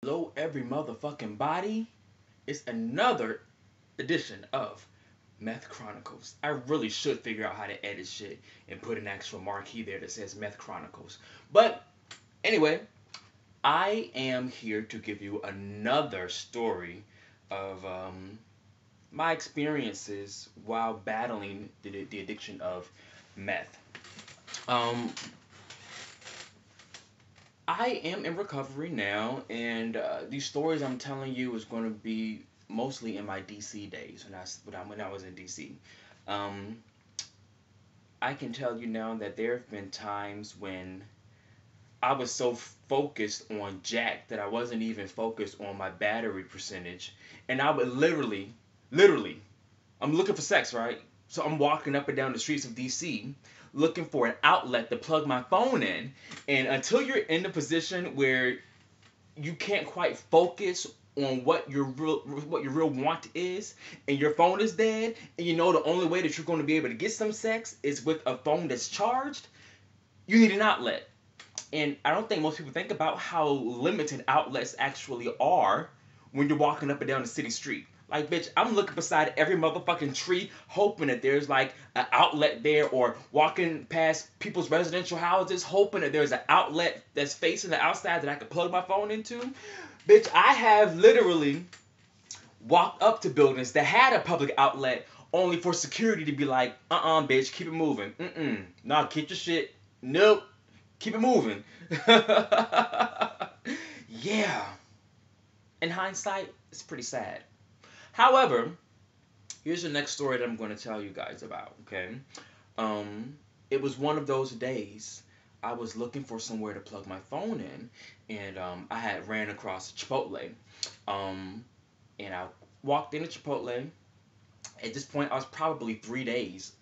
Hello, every motherfucking body. It's another edition of Meth Chronicles. I really should figure out how to edit shit and put an actual marquee there that says Meth Chronicles. But anyway, I am here to give you another story of my experiences while battling the addiction of meth. Um, I am in recovery now, and these stories I'm telling you is going to be mostly in my DC days when I was in DC. Um, I can tell you now that there have been times when I was so focused on Jack that I wasn't even focused on my battery percentage, and I would literally, I'm looking for sex, right? So I'm walking up and down the streets of DC looking for an outlet to plug my phone in. And until you're in the position where you can't quite focus on what your real want is, and your phone is dead, and you know the only way that you're going to be able to get some sex is with a phone that's charged, you need an outlet. And I don't think most people think about how limited outlets actually are when you're walking up and down the city street. Like, bitch, I'm looking beside every motherfucking tree, hoping that there's like an outlet there, or walking past people's residential houses, hoping that there's an outlet that's facing the outside that I can plug my phone into. Bitch, I have literally walked up to buildings that had a public outlet only for security to be like, bitch, keep it moving. Nah, keep your shit. Nope. Keep it moving. Yeah. In hindsight, it's pretty sad. However, here's the next story that I'm going to tell you guys about, okay? Um, it was one of those days I was looking for somewhere to plug my phone in, and I had ran across Chipotle. Um, and I walked into Chipotle. At this point, I was probably 3 days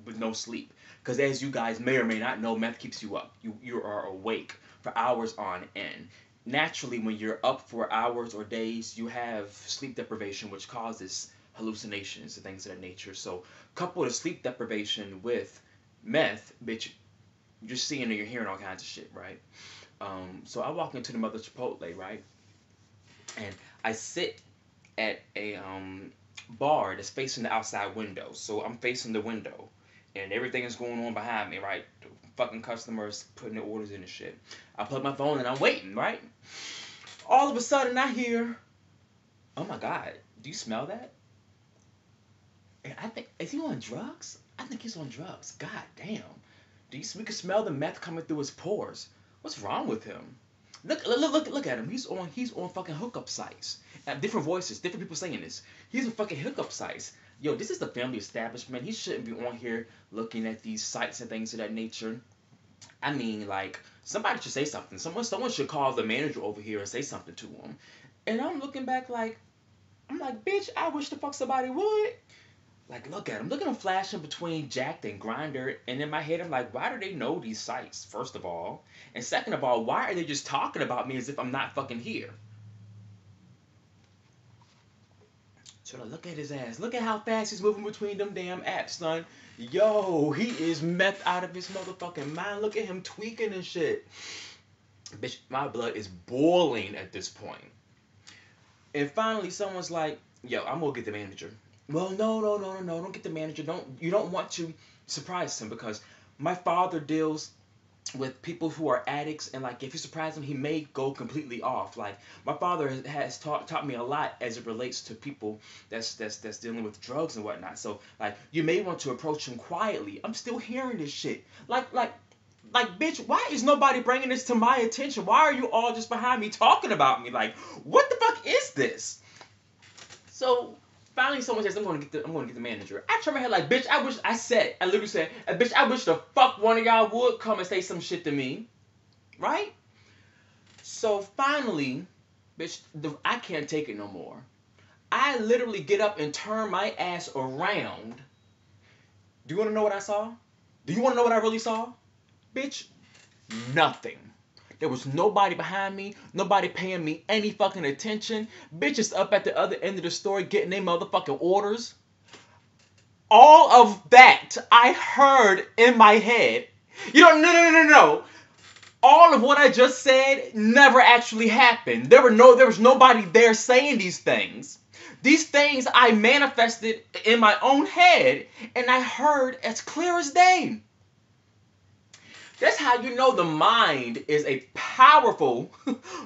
with no sleep. Because as you guys may or may not know, meth keeps you up. You are awake for hours on end. Naturally, when you're up for hours or days, you have sleep deprivation, which causes hallucinations and things of that nature. So, couple the sleep deprivation with meth, bitch, you're seeing and you're hearing all kinds of shit, right? So I walk into the mother Chipotle, right? And I sit at a bar that's facing the outside window. So I'm facing the window, and everything is going on behind me, right? The fucking customers putting their orders in and shit. I plug my phone and I'm waiting, right? All of a sudden I hear, oh my God, do you smell that? And I think, is he on drugs? I think he's on drugs. God damn. We can smell the meth coming through his pores. What's wrong with him? Look at him. He's on fucking hookup sites. Different voices, different people saying this. He's on fucking hookup sites. Yo, this is the family establishment. He shouldn't be on here looking at these sites and things of that nature. I mean, like, somebody should say something. Someone should call the manager over here and say something to him. And I'm looking back like, I'm like, bitch, I wish the fuck somebody would. Like, look at him. Look at him flashing between Jacked and Grinder. And in my head, I'm like, why do they know these sites, first of all? And second of all, why are they just talking about me as if I'm not fucking here? So I look at his ass. Look at how fast he's moving between them damn apps, son. Yo, he is meth out of his motherfucking mind. Look at him tweaking and shit. Bitch, my blood is boiling at this point. And finally, someone's like, yo, I'm gonna get the manager. Well, no, don't get the manager. You don't want to surprise him, because my father deals with people who are addicts, and like if you surprise him, he may go completely off. Like my father has taught me a lot as it relates to people that's dealing with drugs and whatnot. So like you may want to approach him quietly. I'm still hearing this shit. Like, bitch, why is nobody bringing this to my attention? Why are you all just behind me talking about me? Like, what the fuck is this? So finally, someone says, I'm gonna get the manager. I turn my head like, bitch, I literally said, bitch, I wish the fuck one of y'all would come and say some shit to me. Right? So finally, bitch, I can't take it no more. I literally get up and turn my ass around. Do you wanna know what I saw? Do you wanna know what I really saw? Bitch, nothing. There was nobody behind me, nobody paying me any fucking attention. Bitches up at the other end of the store getting their motherfucking orders. All of that I heard in my head. You don't, no. all of what I just said never actually happened. There was nobody there saying these things. These things I manifested in my own head, and I heard as clear as day. That's how you know the mind is a powerful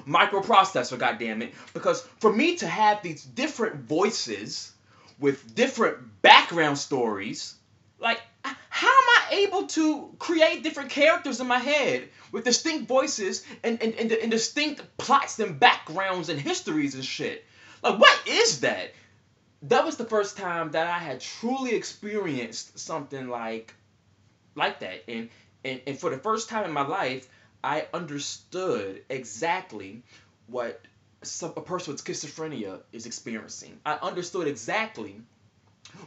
microprocessor, goddammit. Because for me to have these different voices with different background stories, like, how am I able to create different characters in my head with distinct voices and distinct plots and backgrounds and histories and shit? Like, what is that? That was the first time that I had truly experienced something like that. And for the first time in my life, I understood exactly what a person with schizophrenia is experiencing. I understood exactly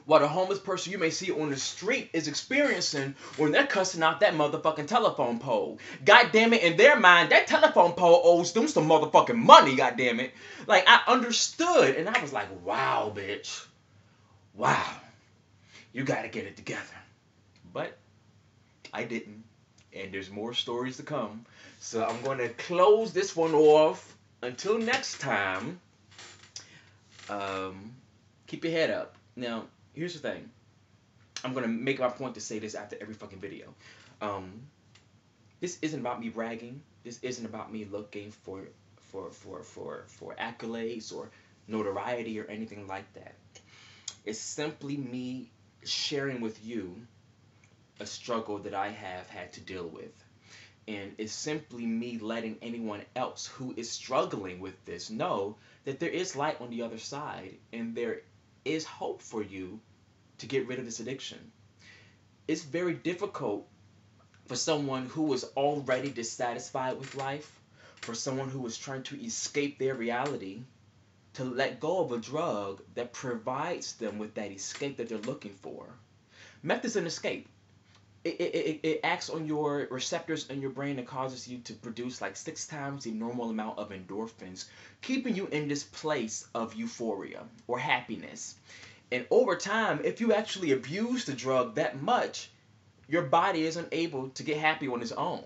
what a homeless person you may see on the street is experiencing when they're cussing out that motherfucking telephone pole. God damn it, in their mind, that telephone pole owes them some motherfucking money, god damn it. Like, I understood, and I was like, wow, bitch. Wow. You gotta get it together. But I didn't. And there's more stories to come. So I'm going to close this one off. Until next time, keep your head up. Now, here's the thing. I'm going to make my point to say this after every fucking video. This isn't about me bragging. This isn't about me looking for accolades or notoriety or anything like that. It's simply me sharing with you a struggle that I have had to deal with. And it's simply me letting anyone else who is struggling with this know that there is light on the other side and there is hope for you to get rid of this addiction. It's very difficult for someone who is already dissatisfied with life, for someone who is trying to escape their reality, to let go of a drug that provides them with that escape that they're looking for. Meth is an escape. It acts on your receptors in your brain and causes you to produce like 6 times the normal amount of endorphins, keeping you in this place of euphoria or happiness. And over time, if you actually abuse the drug that much, your body isn't able to get happy on its own.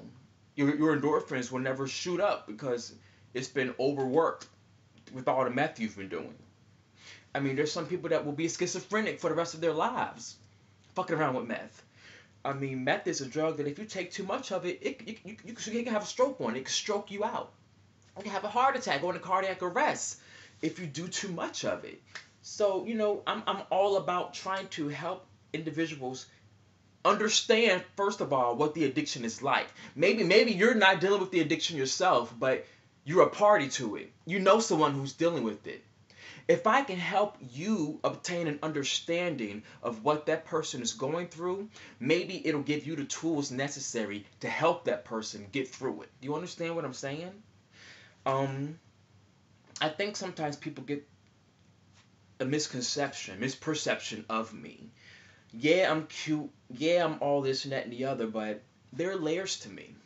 Your endorphins will never shoot up because it's been overworked with all the meth you've been doing. I mean, there's some people that will be schizophrenic for the rest of their lives, fucking around with meth. I mean, meth is a drug that if you take too much of it, you can have a stroke on it. It can stroke you out. You can have a heart attack or a cardiac arrest if you do too much of it. So, you know, I'm all about trying to help individuals understand, first of all, what the addiction is like. Maybe you're not dealing with the addiction yourself, but you're a party to it. You know someone who's dealing with it. If I can help you obtain an understanding of what that person is going through, maybe it'll give you the tools necessary to help that person get through it. Do you understand what I'm saying? I think sometimes people get a misperception of me. Yeah, I'm cute. Yeah, I'm all this and that and the other, but there are layers to me.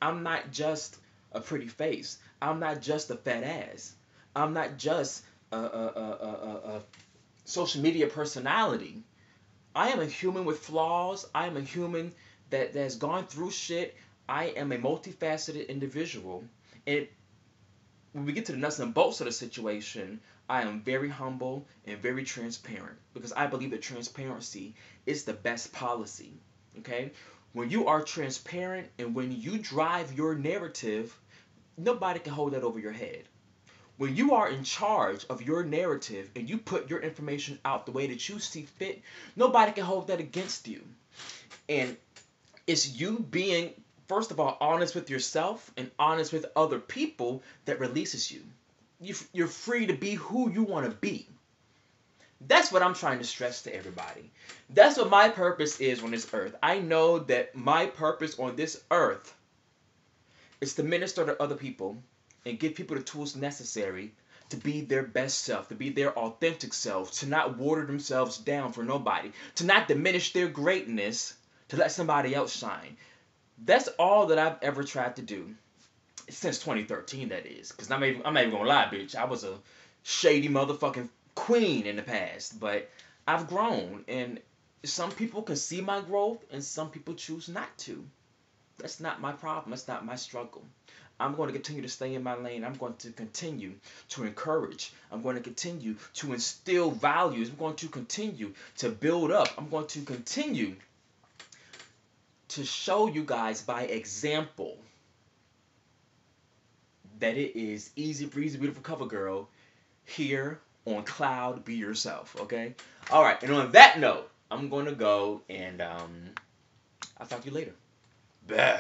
I'm not just a pretty face. I'm not just a fat ass. I'm not just a social media personality. I am a human with flaws. I am a human that has gone through shit. I am a multifaceted individual. And when we get to the nuts and bolts of the situation, I am very humble and very transparent because I believe that transparency is the best policy. Okay? When you are transparent and when you drive your narrative, nobody can hold that over your head. When you are in charge of your narrative and you put your information out the way that you see fit, nobody can hold that against you. And it's you being, first of all, honest with yourself and honest with other people that releases you. You're free to be who you want to be. That's what I'm trying to stress to everybody. That's what my purpose is on this earth. I know that my purpose on this earth is to minister to other people and give people the tools necessary to be their best self, to be their authentic selves, to not water themselves down for nobody, to not diminish their greatness, to let somebody else shine. That's all that I've ever tried to do. Since 2013, that is. Because I'm not even going to lie, bitch. I was a shady motherfucking queen in the past. But I've grown. And some people can see my growth and some people choose not to. That's not my problem. That's not my struggle. I'm going to continue to stay in my lane. I'm going to continue to encourage. I'm going to continue to instill values. I'm going to continue to build up. I'm going to continue to show you guys by example that it is easy breezy, beautiful cover girl here on Cloud Be Yourself. Okay? All right. And on that note, I'm going to go and I'll talk to you later. Bah.